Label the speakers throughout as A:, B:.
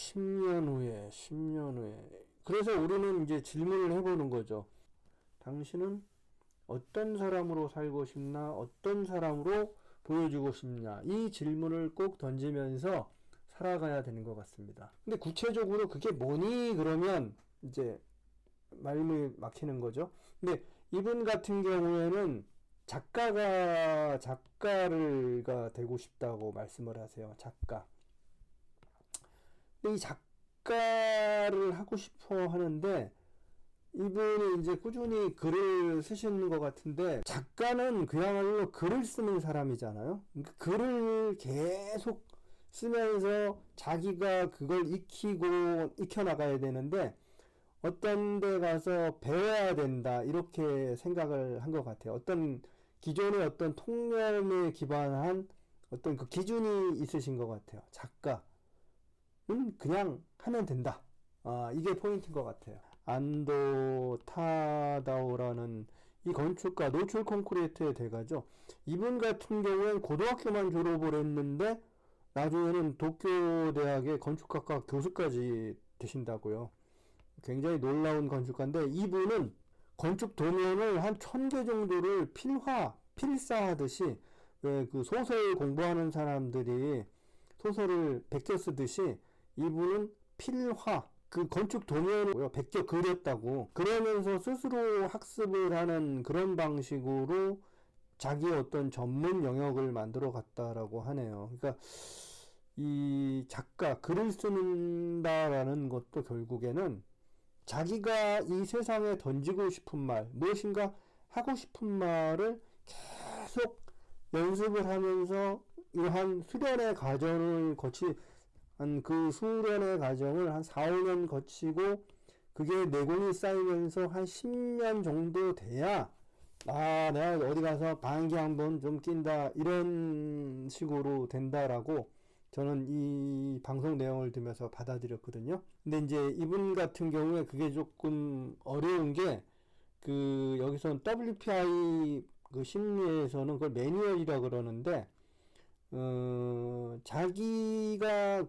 A: 10년 후에, 10년 후에. 그래서 우리는 이제 질문을 해보는 거죠. 당신은 어떤 사람으로 살고 싶나? 어떤 사람으로 보여주고 싶냐? 이 질문을 꼭 던지면서 살아가야 되는 것 같습니다. 근데 구체적으로 그게 뭐니? 그러면 이제 말문이 막히는 거죠. 근데 이분 같은 경우에는 작가가 되고 싶다고 말씀을 하세요. 작가. 근데 이 작가를 하고 싶어 하는데 이분이 이제 꾸준히 글을 쓰시는 것 같은데 작가는 그야말로 글을 쓰는 사람이잖아요. 그러니까 글을 계속 쓰면서 자기가 그걸 익혀나가야 되는데 어떤 데 가서 배워야 된다 이렇게 생각을 한 것 같아요. 어떤 기존의 어떤 통념에 기반한 어떤 그 기준이 있으신 것 같아요. 작가는 그냥 하면 된다. 이게 포인트인 것 같아요. 안도 타다오라는 이 건축가 노출 콘크리트의 대가죠. 이분 같은 경우엔 고등학교만 졸업을 했는데 나중에는 도쿄 대학의 건축학과 교수까지 되신다고요. 굉장히 놀라운 건축가인데 이분은 건축 도면을 한 1000개 정도를 필사하듯이 왜 그 소설 공부하는 사람들이 소설을 베껴 쓰듯이 이분은 그 건축 도면을 베껴 그렸다고 그러면서 스스로 학습을 하는 그런 방식으로 자기의 어떤 전문 영역을 만들어 갔다라고 하네요. 그러니까 이 작가 글을 쓰는다라는 것도 결국에는 자기가 이 세상에 던지고 싶은 말, 무엇인가 하고 싶은 말을 계속 연습을 하면서 이러한 수련의 과정을 수련의 과정을 한 4, 5년 거치고 그게 내공이 쌓이면서 한 10년 정도 돼야 내가 어디 가서 방귀 한번 좀 낀다 이런 식으로 된다라고 저는 이 방송 내용을 들으면서 받아들였거든요. 근데 이제 이분 같은 경우에 그게 조금 어려운 게 여기서는 WPI 그 심리에서는 그걸 매뉴얼이라 그러는데 자기가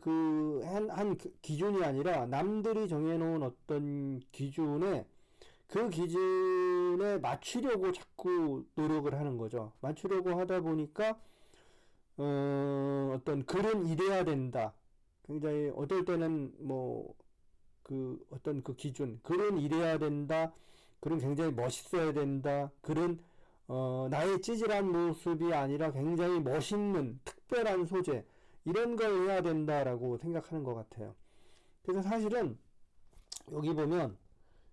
A: 한 기준이 아니라 남들이 정해놓은 어떤 그 기준에 맞추려고 자꾸 노력을 하는 거죠. 맞추려고 하다 보니까 어떤 글은 이래야 된다. 굉장히 어떨 때는 어떤 그 기준, 글은 이래야 된다. 글은 굉장히 멋있어야 된다. 글은 나의 찌질한 모습이 아니라 굉장히 멋있는 특별한 소재 이런 걸 해야 된다라고 생각하는 것 같아요. 그래서 사실은 여기 보면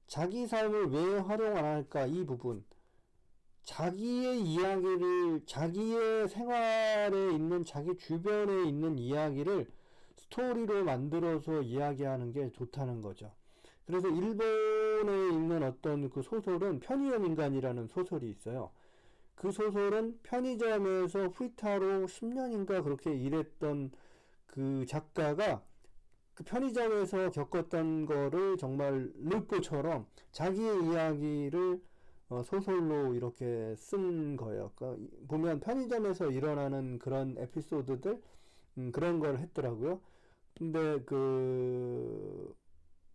A: 자기 삶을 왜 활용 안 할까 이 부분 자기의 이야기를 자기의 생활에 있는 자기 주변에 있는 이야기를 스토리로 만들어서 이야기하는 게 좋다는 거죠. 그래서 일본에 있는 어떤 그 소설은 편의점 인간이라는 소설이 있어요. 그 소설은 편의점에서 후이타로 10년인가 그렇게 일했던 그 작가가 그 편의점에서 겪었던 거를 정말 르포처럼 자기의 이야기를 소설로 이렇게 쓴 거예요. 그러니까 보면 편의점에서 일어나는 그런 에피소드들 그런 걸 했더라고요. 근데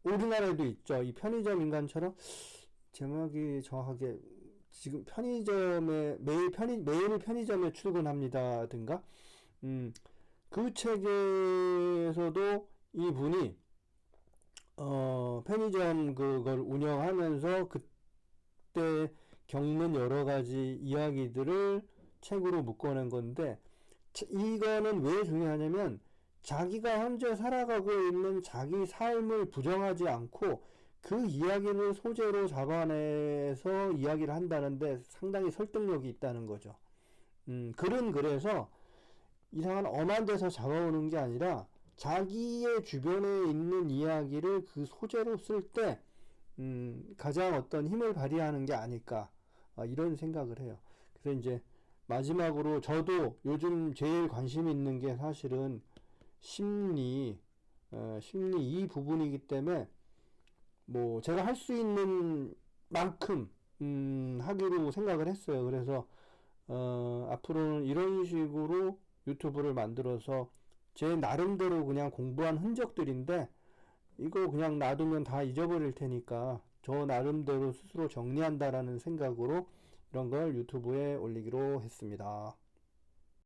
A: 우리나라에도 있죠. 이 편의점 인간처럼 제목이 정확하게 지금 매일 편의점에 출근합니다든가 그 책에서도 이분이 편의점 그걸 운영하면서 그때 겪는 여러 가지 이야기들을 책으로 묶어낸 건데 이거는 왜 중요하냐면 자기가 현재 살아가고 있는 자기 삶을 부정하지 않고 그 이야기를 소재로 잡아내서 이야기를 한다는데 상당히 설득력이 있다는 거죠. 글은 그래서 이상한 엄한 데서 잡아오는 게 아니라 자기의 주변에 있는 이야기를 그 소재로 쓸 때 가장 어떤 힘을 발휘하는 게 아닐까 이런 생각을 해요. 그래서 이제 마지막으로 저도 요즘 제일 관심 있는 게 사실은 심리 이 부분이기 때문에 제가 할 수 있는 만큼 하기로 생각을 했어요. 그래서 앞으로는 이런 식으로 유튜브를 만들어서 제 나름대로 그냥 공부한 흔적들인데 이거 그냥 놔두면 다 잊어버릴 테니까 저 나름대로 스스로 정리한다라는 생각으로 이런 걸 유튜브에 올리기로 했습니다.